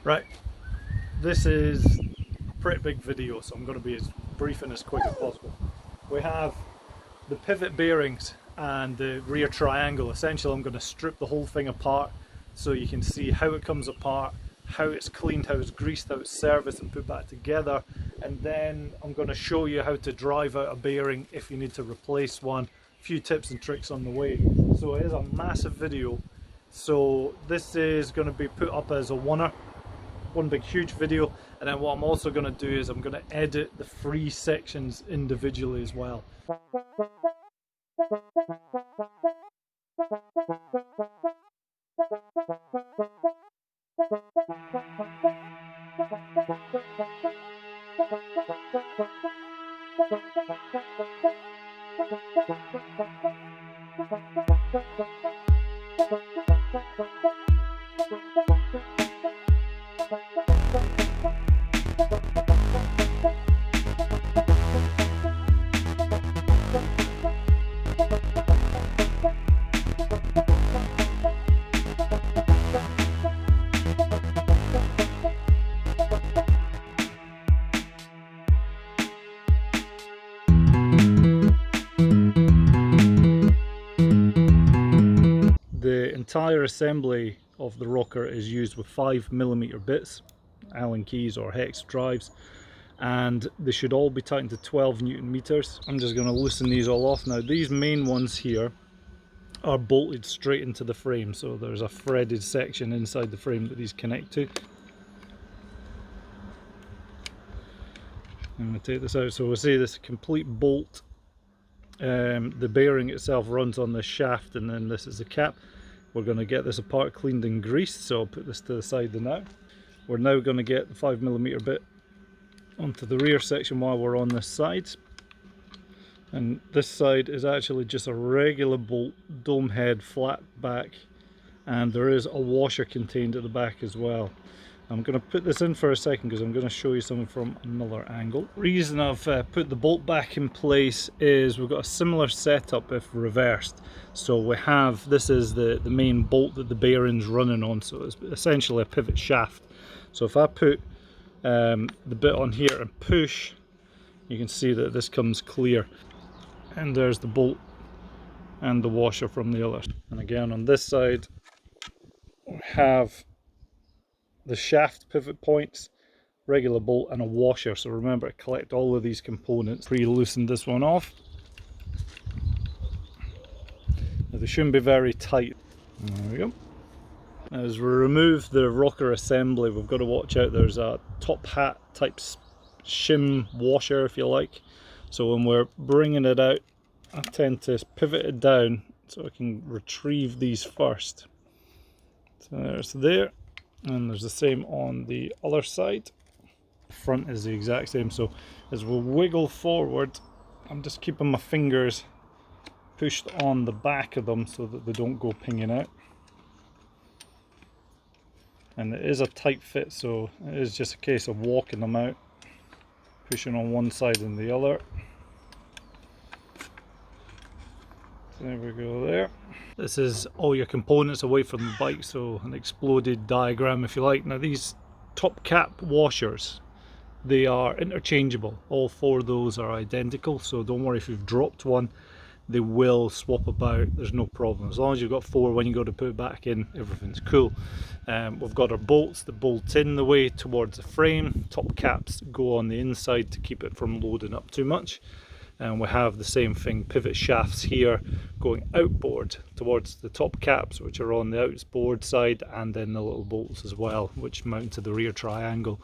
Right, this is a pretty big video, so I'm going to be as brief and as quick as possible. We have the pivot bearings and the rear triangle. Essentially, I'm going to strip the whole thing apart so you can see how it comes apart, how it's cleaned, how it's greased, how it's serviced and put back together. And then I'm going to show you how to drive out a bearing if you need to replace one. A few tips and tricks on the way. So it is a massive video. So this is going to be put up as a one big huge video, and then what I'm also going to do is I'm going to edit the 3 sections individually as well. The entire assembly of the rocker is used with 5mm bits, Allen keys or hex drives, and they should all be tightened to 12 Newton meters. I'm just going to loosen these all off now. These main ones here are bolted straight into the frame, so there's a threaded section inside the frame that these connect to. I'm going to take this out. So we'll see this complete bolt. The bearing itself runs on this shaft, and then this is the cap. We're going to get this apart, cleaned and greased, so I'll put this to the side now. We're now going to get the 5mm bit onto the rear section while we're on this side. And this side is actually just a regular bolt, dome head, flat back, and there is a washer contained at the back as well. I'm going to put this in for a second because I'm going to show you something from another angle. The reason I've put the bolt back in place is we've got a similar setup if reversed. So we have, this is the main bolt that the bearing's running on, so it's essentially a pivot shaft. So if I put the bit on here and push, you can see that this comes clear. And there's the bolt and the washer from the other. And again on this side we have the shaft pivot points, regular bolt and a washer. So remember to collect all of these components. Pre-loosened this one off. Now they shouldn't be very tight. There we go. As we remove the rocker assembly, we've got to watch out. There's a top hat type shim washer, if you like. So when we're bringing it out, I tend to pivot it down so I can retrieve these first. So there's there. And there's the same on the other side. The front is the exact same. So as we wiggle forward, I'm just keeping my fingers pushed on the back of them so that they don't go pinging out. And it is a tight fit, so it is just a case of walking them out, pushing on one side and the other. There we go there. This is all your components away from the bike, so an exploded diagram if you like. Now these top cap washers, they are interchangeable. All 4 of those are identical, so don't worry if you've dropped one, they will swap about, there's no problem. As long as you've got 4 when you go to put it back in, everything's cool. We've got our bolts that bolt in the way towards the frame. Top caps go on the inside to keep it from loading up too much. And we have the same thing, pivot shafts here going outboard towards the top caps, which are on the outboard side, and then the little bolts as well, which mount to the rear triangle.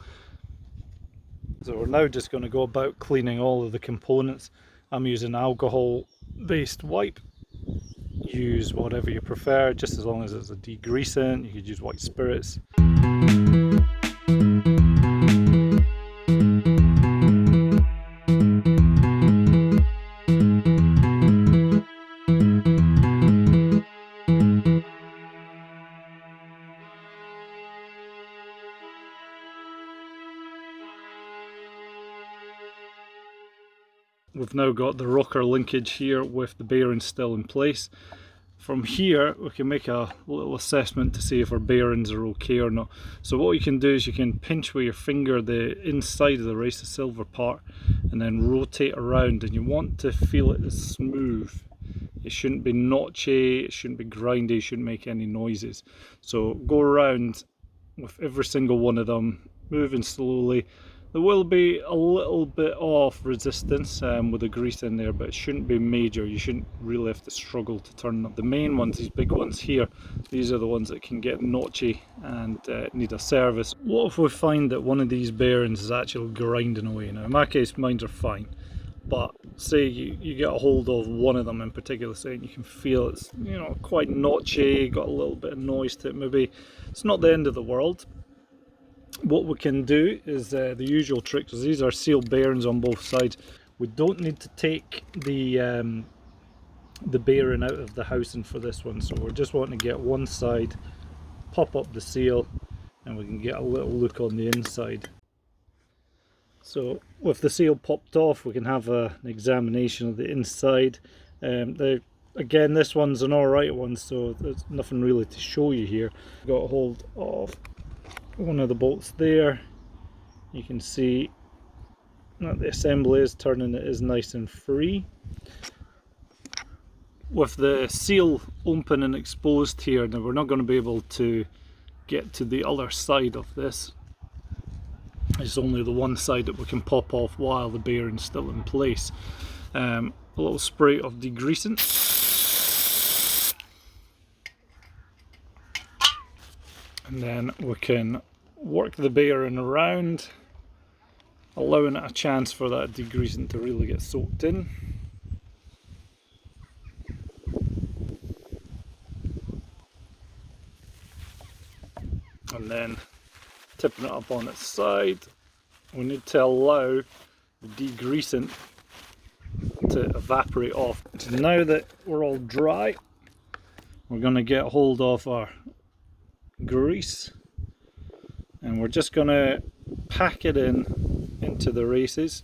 So we're now just going to go about cleaning all of the components. I'm using alcohol based wipe. Use whatever you prefer, just as long as it's a degreasant. You could use white spirits. We've now got the rocker linkage here with the bearing still in place. From here we can make a little assessment to see if our bearings are okay or not. So what you can do is you can pinch with your finger the inside of the race, the silver part, and then rotate around, and you want to feel it as smooth. It shouldn't be notchy, it shouldn't be grindy, it shouldn't make any noises. So go around with every single one of them, moving slowly. There will be a little bit of resistance with the grease in there, but it shouldn't be major. You shouldn't really have to struggle to turn them. The main ones, these big ones here, these are the ones that can get notchy and need a service. What if we find that one of these bearings is actually grinding away? Now in my case, mine are fine, but say you get a hold of one of them in particular, say, and you can feel it's, you know, quite notchy, got a little bit of noise to it, maybe it's not the end of the world. What we can do is the usual trick, because these are sealed bearings on both sides. We don't need to take the bearing out of the housing for this one, so we're just wanting to get one side, pop up the seal, and we can get a little look on the inside. So with the seal popped off, we can have an examination of the inside. Again, this one's an alright one, so there's nothing really to show you here. Got a hold of one of the bolts there. You can see that the assembly is turning, it is nice and free. With the seal open and exposed here, now we're not going to be able to get to the other side of this. It's only the one side that we can pop off while the bearing's still in place. A little spray of degreasing. And then we can work the bearing around, allowing it a chance for that degreasing to really get soaked in. And then tipping it up on its side. We need to allow the degreasing to evaporate off. So now that we're all dry, we're going to get hold of our grease, and we're just going to pack it into the races.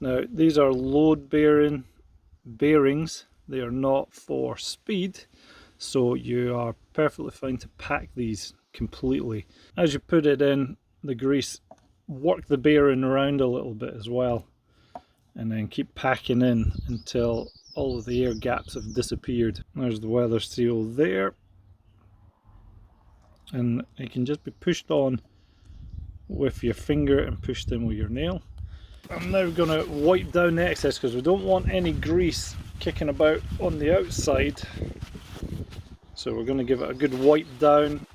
Now these are load bearings, they are not for speed, so you are perfectly fine to pack these completely. As you put it in the grease, work the bearing around a little bit as well, and then keep packing in until all of the air gaps have disappeared. There's the weather seal there, and it can just be pushed on with your finger and pushed in with your nail. I'm now going to wipe down the excess, because we don't want any grease kicking about on the outside. So we're going to give it a good wipe down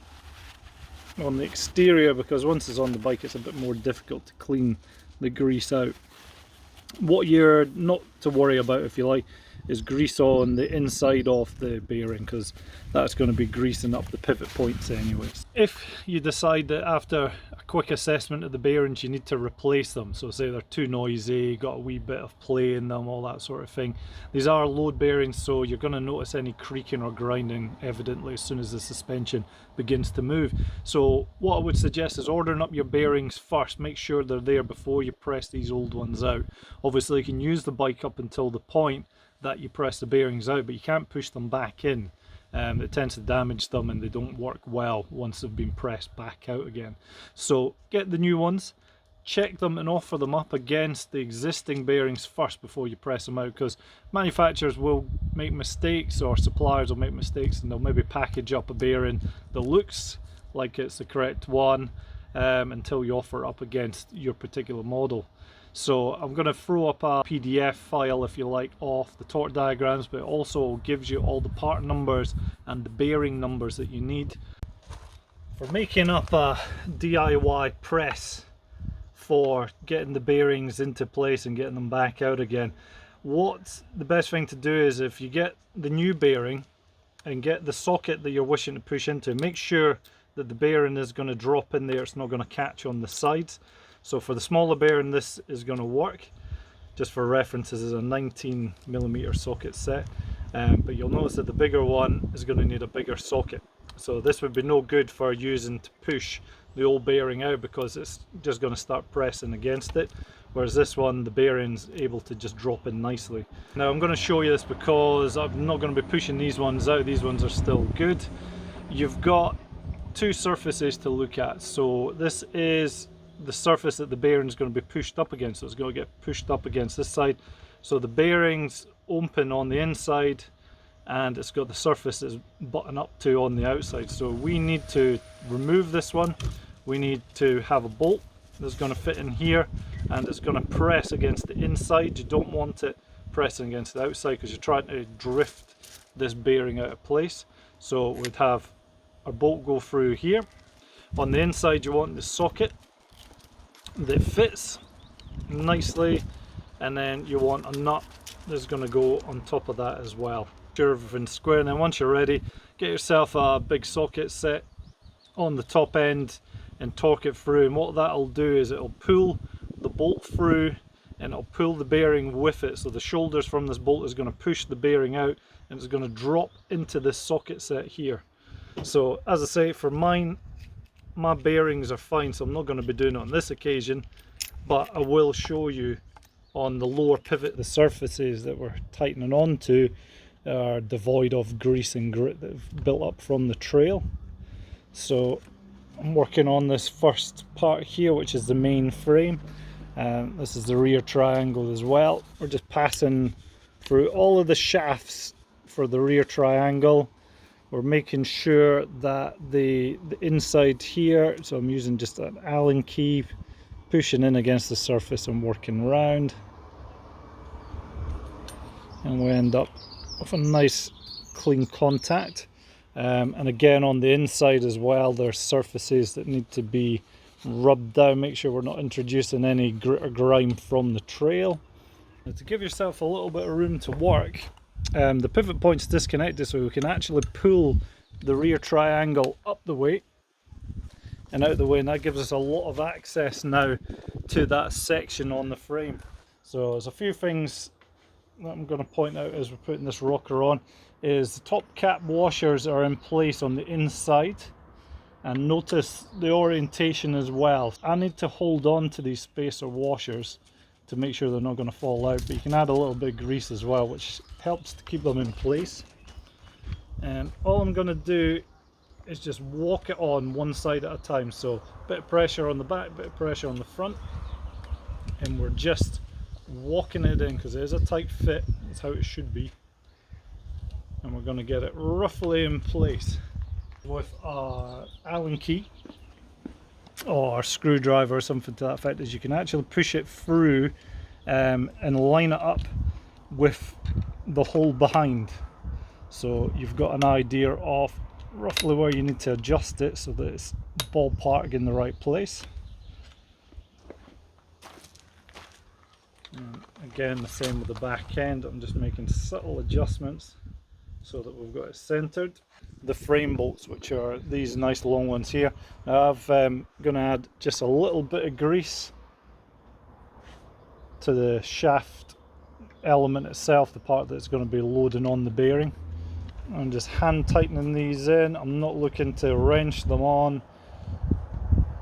on the exterior, because once it's on the bike it's a bit more difficult to clean the grease out. What you're not to worry about, if you like, is grease on the inside of the bearing, because that's going to be greasing up the pivot points anyways. If you decide that after a quick assessment of the bearings you need to replace them, so say they're too noisy, got a wee bit of play in them, all that sort of thing. These are load bearings, so you're going to notice any creaking or grinding evidently as soon as the suspension begins to move. So what I would suggest is ordering up your bearings first. Make sure they're there before you press these old ones out. Obviously you can use the bike up until the point that you press the bearings out, but you can't push them back in. It tends to damage them and they don't work well once they've been pressed back out again. So get the new ones, check them and offer them up against the existing bearings first before you press them out, because manufacturers will make mistakes, or suppliers will make mistakes, and they'll maybe package up a bearing that looks like it's the correct one until you offer it up against your particular model. So I'm going to throw up a PDF file, if you like, of the torque diagrams, but it also gives you all the part numbers and the bearing numbers that you need. For making up a DIY press for getting the bearings into place and getting them back out again, what's the best thing to do is, if you get the new bearing and get the socket that you're wishing to push into, make sure that the bearing is going to drop in there, it's not going to catch on the sides. So for the smaller bearing this is going to work. Just for reference, this is a 19mm socket set, but you'll notice that the bigger one is going to need a bigger socket. So this would be no good for using to push the old bearing out, because it's just going to start pressing against it. whereas this one, the bearing's able to just drop in nicely. Now I'm going to show you this because I'm not going to be pushing these ones out. These ones are still good. You've got two surfaces to look at. So this is the surface that the bearing's going to be pushed up against. So it's going to get pushed up against this side. So the bearing's open on the inside, and it's got the surface that's button up to on the outside. So we need to remove this one. We need to have a bolt that's going to fit in here, and it's going to press against the inside. You don't want it pressing against the outside because you're trying to drift this bearing out of place. So we'd have our bolt go through here. On the inside you want the socket that fits nicely, and then you want a nut that's going to go on top of that as well. Sure everything's square, and then once you're ready, get yourself a big socket set on the top end and torque it through, and what that'll do is it'll pull the bolt through and it'll pull the bearing with it. So the shoulders from this bolt is going to push the bearing out, and it's going to drop into this socket set here. So as I say, for mine, my bearings are fine, so I'm not going to be doing it on this occasion, but I will show you on the lower pivot. The surfaces that we're tightening onto are devoid of grease and grit that have built up from the trail. So I'm working on this first part here, which is the main frame. This is the rear triangle as well. We're just passing through all of the shafts for the rear triangle. We're making sure that the inside here, so I'm using just an Allen key, pushing in against the surface and working around, and we end up with a nice clean contact. And again, on the inside as well, there's surfaces that need to be rubbed down. Make sure we're not introducing any grit or grime from the trail. Now, to give yourself a little bit of room to work, the pivot point's disconnected, so we can actually pull the rear triangle up the way and out the way, and that gives us a lot of access now to that section on the frame. So there's a few things that I'm going to point out as we're putting this rocker on. Is the top cap washers are in place on the inside, and notice the orientation as well. I need to hold on to these spacer washers to make sure they're not going to fall out, but you can add a little bit of grease as well, which helps to keep them in place. And all I'm going to do is just walk it on one side at a time. So a bit of pressure on the back, bit of pressure on the front, and we're just walking it in because it is a tight fit. That's how it should be, and we're going to get it roughly in place with our Allen key or a screwdriver or something to that effect. As you can actually push it through and line it up with the hole behind, so you've got an idea of roughly where you need to adjust it so that it's ballpark in the right place. And again, the same with the back end. I'm just making subtle adjustments so that we've got it centered. The frame bolts, which are these nice long ones here, now I'm going to add just a little bit of grease to the shaft element itself, the part that's going to be loading on the bearing. I'm just hand tightening these in. I'm not looking to wrench them on.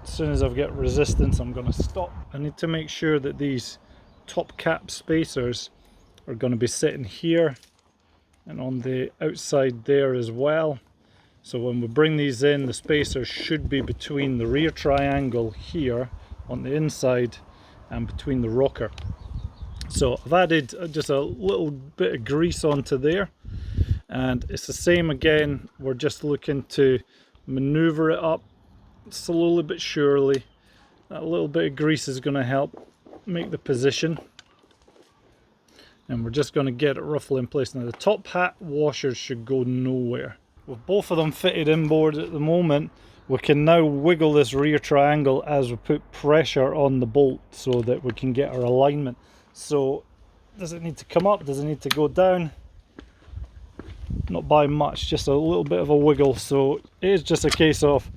As soon as I've got resistance, I'm going to stop. I need to make sure that these top cap spacers are going to be sitting here and on the outside there as well. So when we bring these in, the spacers should be between the rear triangle here on the inside and between the rocker. So I've added just a little bit of grease onto there, and it's the same again. We're just looking to maneuver it up slowly but surely. That little bit of grease is going to help make the position, and we're just going to get it roughly in place. Now the top hat washers should go nowhere. With both of them fitted inboard at the moment, we can now wiggle this rear triangle as we put pressure on the bolt so that we can get our alignment. So does it need to come up? Does it need to go down? Not by much, just a little bit of a wiggle. So it is just a case of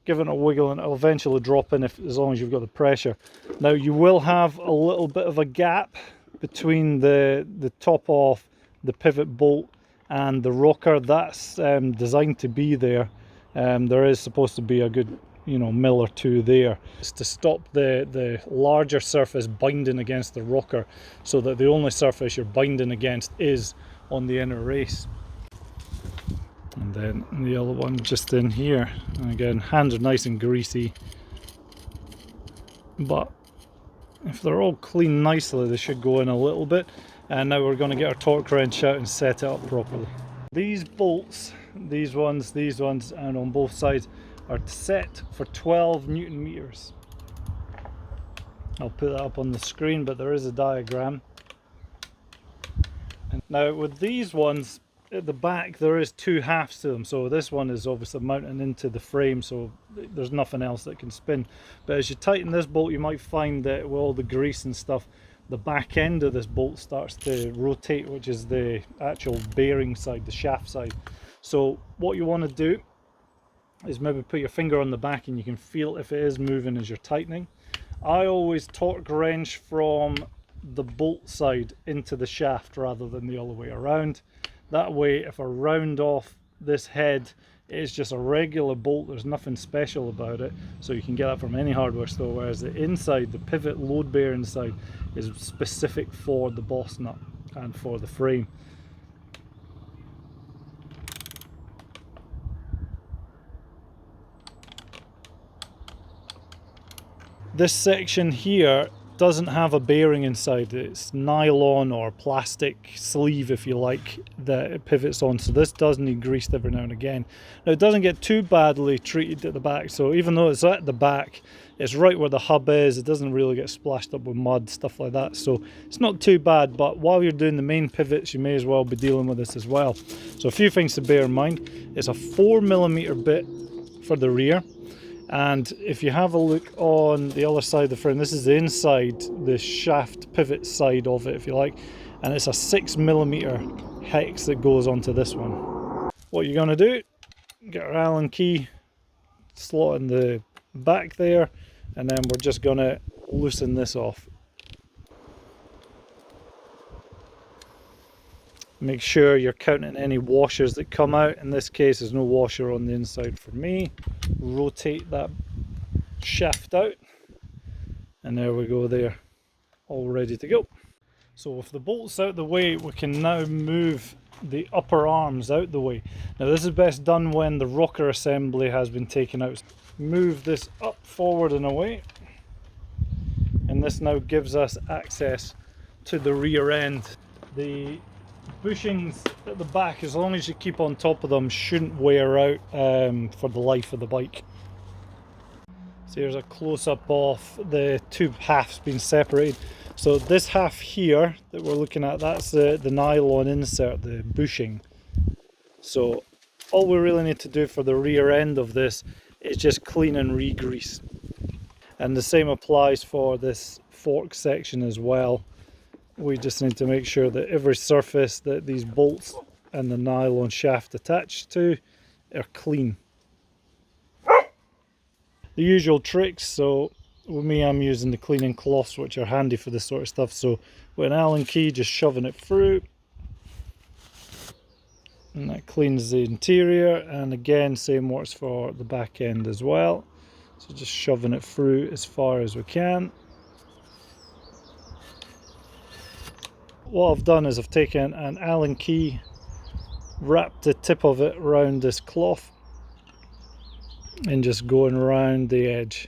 giving it a wiggle, and it'll eventually drop in as long as you've got the pressure. Now you will have a little bit of a gap between the top of the pivot bolt and the rocker. That's designed to be there. There is supposed to be a good mil or two there. It's to stop the larger surface binding against the rocker, so that the only surface you're binding against is on the inner race. And then the other one just in here. And again, hands are nice and greasy, but if they're all cleaned nicely, they should go in a little bit. And now we're going to get our torque wrench out and set it up properly. These bolts, these ones, and on both sides are set for 12 Newton meters. I'll put that up on the screen, but there is a diagram. And now with these ones, at the back there is two halves to them, so this one is obviously mounting into the frame, so there's nothing else that can spin. But as you tighten this bolt, you might find that with all the grease and stuff, the back end of this bolt starts to rotate, which is the actual bearing side, the shaft side. So what you want to do is maybe put your finger on the back and you can feel if it is moving as you're tightening. I always torque wrench from the bolt side into the shaft rather than the other way around. That way, if I round off this head, it's just a regular bolt, there's nothing special about it, so you can get that from any hardware store, whereas the inside, the pivot load bearing side, is specific for the Bossnut and for the frame. This section here doesn't have a bearing inside. It's nylon or plastic sleeve, if you like, that it pivots on, so this does need greased every now and again. Now it doesn't get too badly treated at the back, so even though it's at the back, it's right where the hub is, it doesn't really get splashed up with mud, stuff like that, so it's not too bad. But while you're doing the main pivots, you may as well be dealing with this as well. So a few things to bear in mind. It's a 4mm bit for the rear. And if you have a look on the other side of the frame, this is the inside, the shaft pivot side of it, if you like, and it's a 6mm hex that goes onto this one. What you're going to do, get our Allen key, slot in the back there, and then we're just going to loosen this off. Make sure you're counting any washers that come out. In this case, there's no washer on the inside for me. Rotate that shaft out, and there we go there, all ready to go. So with the bolts out the way, we can now move the upper arms out the way. Now this is best done when the rocker assembly has been taken out. Move this up, forward and away, and this now gives us access to the rear end. The bushings at the back, as long as you keep on top of them, shouldn't wear out for the life of the bike. So here's a close-up of the two halves being separated. So this half here that we're looking at, that's the nylon insert, the bushing. So all we really need to do for the rear end of this is just clean and re-grease. And the same applies for this fork section as well. We just need to make sure that every surface that these bolts and the nylon shaft attached to are clean. The usual tricks, so with me I'm using the cleaning cloths, which are handy for this sort of stuff. So with an Allen key, just shoving it through, and that cleans the interior. And again, same works for the back end as well. So just shoving it through as far as we can. What I've done is I've taken an Allen key, wrapped the tip of it around this cloth, and just going around the edge.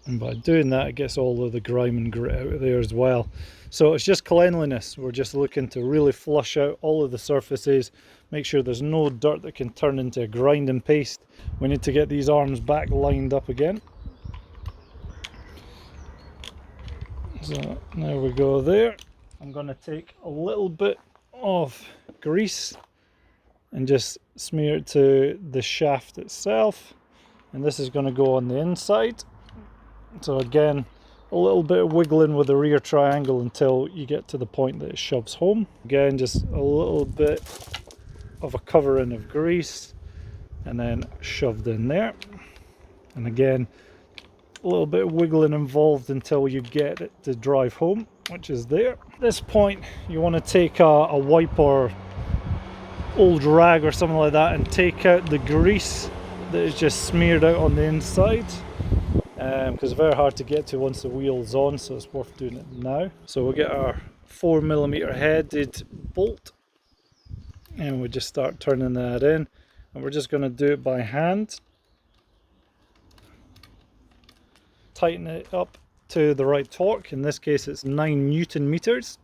And by doing that, it gets all of the grime and grit out of there as well. So it's just cleanliness. We're just looking to really flush out all of the surfaces, make sure there's no dirt that can turn into a grinding paste. We need to get these arms back lined up again. So there we go there. I'm going to take a little bit of grease and just smear it to the shaft itself, and this is going to go on the inside. So again, a little bit of wiggling with the rear triangle until you get to the point that it shoves home. Again, just a little bit of a covering of grease and then shoved in there, and again a little bit of wiggling involved until you get it to drive home, which is there. At this point you want to take a wipe or old rag or something like that and take out the grease that is just smeared out on the inside, because it's very hard to get to once the wheel's on, so it's worth doing it now. So we'll get our 4mm headed bolt and we just start turning that in, and we're just going to do it by hand. Tighten it up to the right torque. In this case it's 9 Newton meters.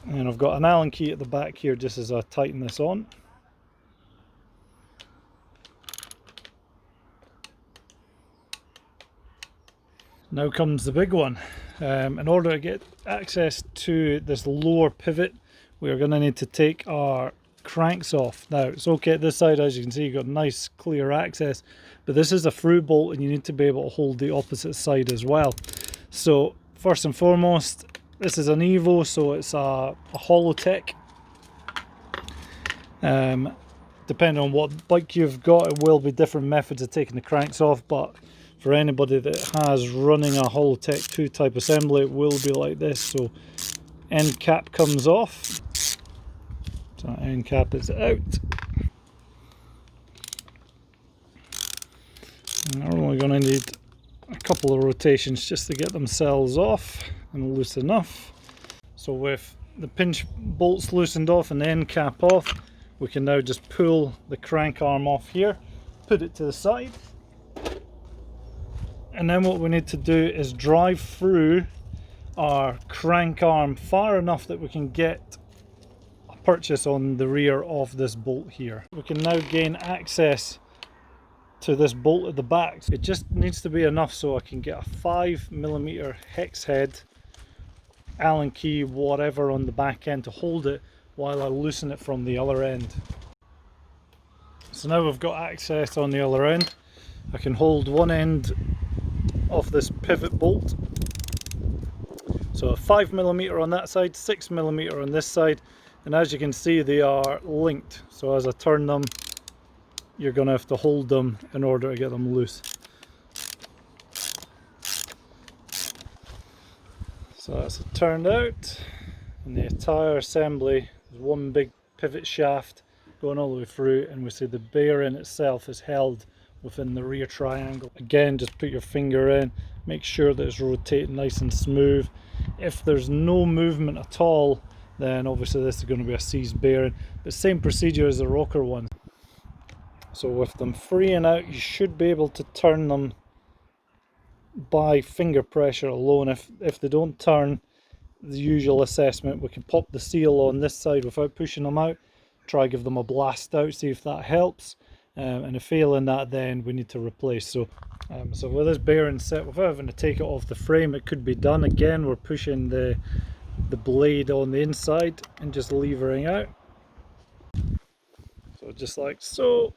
And I've got an Allen key at the back here just as I tighten this on. Now comes the big one. In order to get access to this lower pivot, we are going to need to take our cranks off. Now it's okay at this side, as you can see you've got nice clear access, but this is a through bolt and you need to be able to hold the opposite side as well. So first and foremost, this is an Evo, so it's a Holotech. Depending on what bike you've got, it will be different methods of taking the cranks off, but for anybody that has running a Holotech 2 type assembly, it will be like this. So end cap comes off, so end cap is out. And they're only going to need a couple of rotations just to get themselves off and loose enough. So with the pinch bolts loosened off and the end cap off, we can now just pull the crank arm off here, put it to the side, and then what we need to do is drive through our crank arm far enough that we can get a purchase on the rear of this bolt here. We can now gain access to this bolt at the back. It just needs to be enough so I can get a 5mm hex head, Allen key, whatever on the back end to hold it while I loosen it from the other end. So now we've got access on the other end. I can hold one end of this pivot bolt, so a 5mm on that side, 6mm on this side, and as you can see they are linked, so as I turn them you're going to have to hold them in order to get them loose. So that's it turned out, and the entire assembly is one big pivot shaft going all the way through, and we see the bearing itself is held within the rear triangle. Again, just put your finger in, make sure that it's rotating nice and smooth. If there's no movement at all, then obviously this is going to be a seized bearing, but same procedure as the rocker one. So with them freeing out, you should be able to turn them by finger pressure alone. If they don't turn, the usual assessment, we can pop the seal on this side without pushing them out, try give them a blast out, see if that helps. And if failing that, then we need to replace. So with this bearing set, without having to take it off the frame, it could be done. Again, we're pushing the blade on the inside and just levering out. So just like so.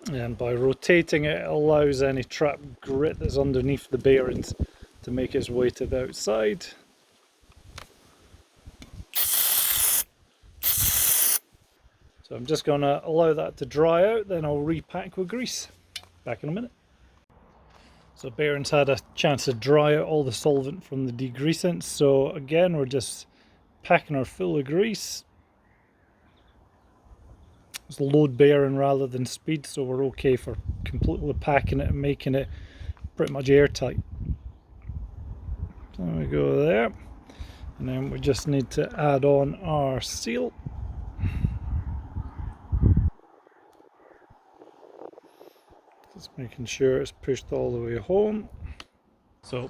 And by rotating it, it allows any trapped grit that's underneath the bearings to make its way to the outside. So I'm just going to allow that to dry out, then I'll repack with grease. Back in a minute. So bearings had a chance to dry out all the solvent from the degreasant, so again we're just packing her full of grease. It's load bearing rather than speed, so we're okay for completely packing it and making it pretty much airtight. So we go there, and then we just need to add on our seal. Just making sure it's pushed all the way home. So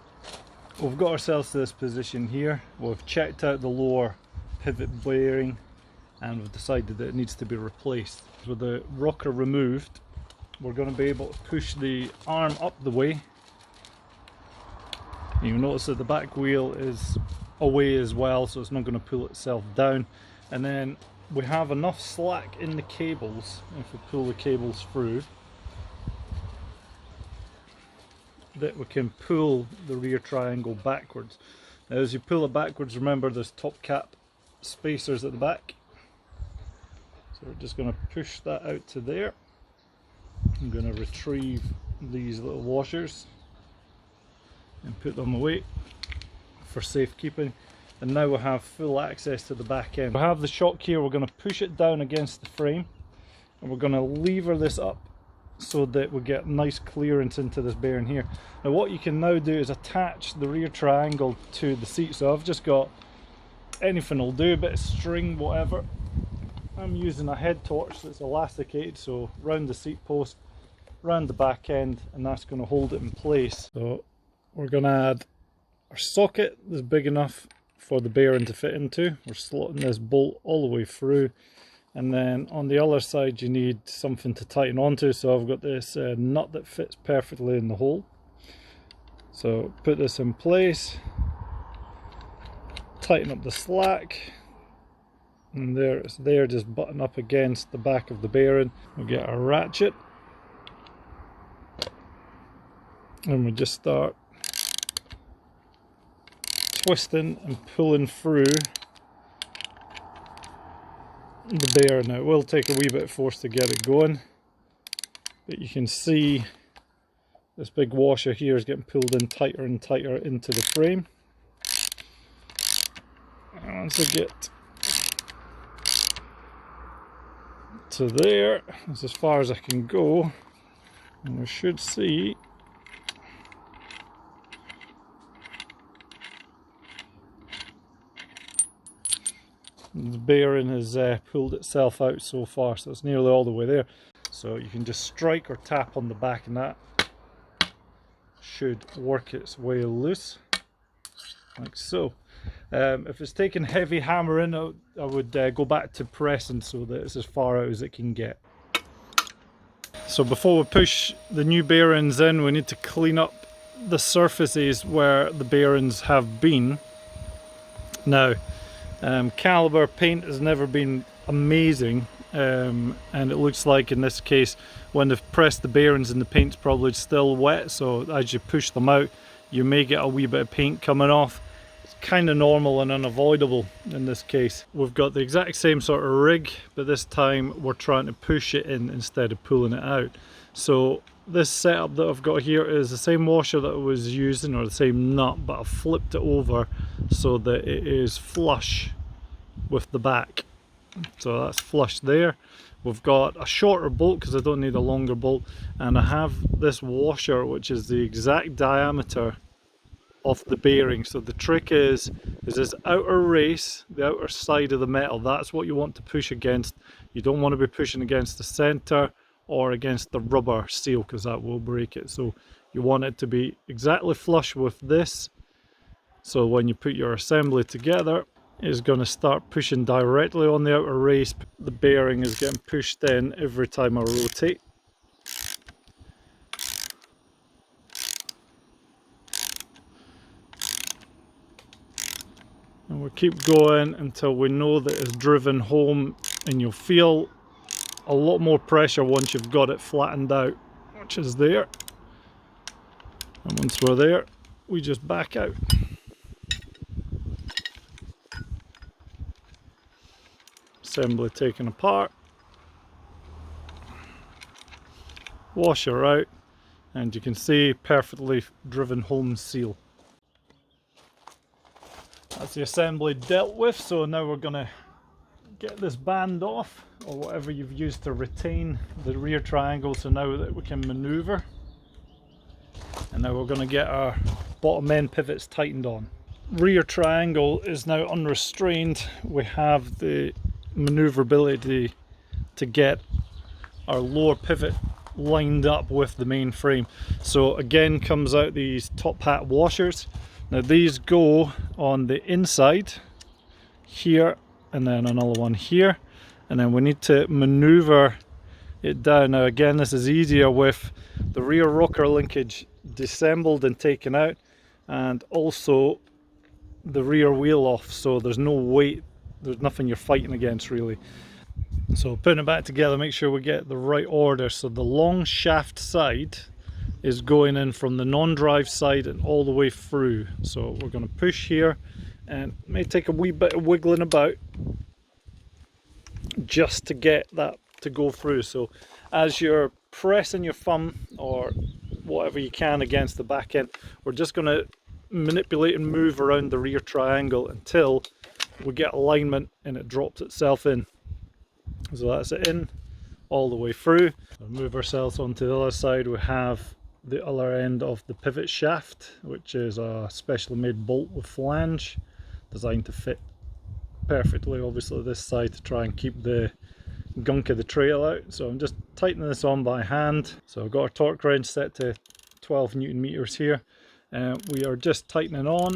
we've got ourselves to this position here. We've checked out the lower pivot bearing and we've decided that it needs to be replaced. With the rocker removed, we're going to be able to push the arm up the way. You'll notice that the back wheel is away as well, so it's not going to pull itself down. And then we have enough slack in the cables, if we pull the cables through, that we can pull the rear triangle backwards. Now as you pull it backwards, remember there's top cap spacers at the back. So we're just going to push that out to there. I'm going to retrieve these little washers. and put them away for safekeeping. And now we'll have full access to the back end. We have the shock here, we're going to push it down against the frame and we're going to lever this up so that we get nice clearance into this bearing here. Now what you can now do is attach the rear triangle to the seat. So I've just got anything will do, a bit of string, whatever. I'm using a head torch that's elasticated, so round the seat post, round the back end, and that's going to hold it in place. So we're going to add our socket that's big enough for the bearing to fit into. We're slotting this bolt all the way through, and then on the other side you need something to tighten onto, so I've got this nut that fits perfectly in the hole. So put this in place, tighten up the slack, and there it's there, just button up against the back of the bearing. We'll get our ratchet and we just start twisting and pulling through the bearing. Now it will take a wee bit of force to get it going, but you can see this big washer here is getting pulled in tighter and tighter into the frame. And once I get to there, that's as far as I can go, and we should see the bearing has pulled itself out so far, so it's nearly all the way there. So you can just strike or tap on the back and that should work its way loose, like so. If it's taking heavy hammering, I would go back to pressing so that it's as far out as it can get. So before we push the new bearings in, we need to clean up the surfaces where the bearings have been. Now, Calibre paint has never been amazing, and it looks like in this case when they've pressed the bearings and the paint's probably still wet, so as you push them out you may get a wee bit of paint coming off. It's kind of normal and unavoidable in this case. We've got the exact same sort of rig, but this time we're trying to push it in instead of pulling it out. So this setup that I've got here is the same washer that I was using, or the same nut, but I've flipped it over so that it is flush with the back. So that's flush there. We've got a shorter bolt because I don't need a longer bolt, and I have this washer which is the exact diameter of the bearing. So the trick is this outer race, the outer side of the metal, that's what you want to push against. You don't want to be pushing against the center or against the rubber seal because that will break it. So you want it to be exactly flush with this, so when you put your assembly together it's going to start pushing directly on the outer race. The bearing is getting pushed in every time I rotate. And we'll keep going until we know that it's driven home, and you'll feel a lot more pressure once you've got it flattened out, which is there. And once we're there, we just back out. Assembly taken apart, washer out, and you can see perfectly driven home seal. That's the assembly dealt with, so now we're going to get this band off, or whatever you've used to retain the rear triangle, so now that we can maneuver. And now we're going to get our bottom end pivots tightened on. Rear triangle is now unrestrained. We have the maneuverability to get our lower pivot lined up with the main frame. So again comes out these top hat washers. Now these go on the inside here, and then another one here, and then we need to maneuver it down. Now again, this is easier with the rear rocker linkage disassembled and taken out, and also the rear wheel off, so there's no weight, there's nothing you're fighting against really. So putting it back together, make sure we get the right order. So the long shaft side is going in from the non-drive side and all the way through. So we're going to push here, and it may take a wee bit of wiggling about just to get that to go through. So as you're pressing your thumb or whatever you can against the back end. We're just going to manipulate and move around the rear triangle until we get alignment and it drops itself in. So that's it in all the way through. We'll move ourselves onto the other side. We have the other end of the pivot shaft, which is a specially made bolt with flange designed to fit perfectly, obviously this side, to try and keep the gunk of the trail out. So I'm just tightening this on by hand. So I've got our torque wrench set to 12 Newton meters here. We are just tightening on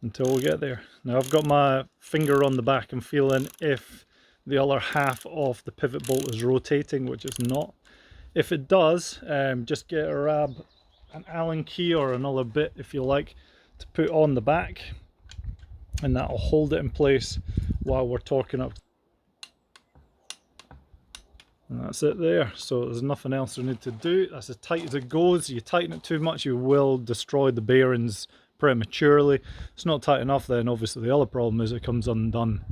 until we get there. Now I've got my finger on the back and feeling if the other half of the pivot bolt is rotating, which it's not. If it does, just get an Allen key or another bit if you like to put on the back, and that'll hold it in place while we're torquing up. And that's it there. So there's nothing else we need to do. That's as tight as it goes. You tighten it too much, you will destroy the bearings prematurely. It's not tight enough, then obviously the other problem is it comes undone.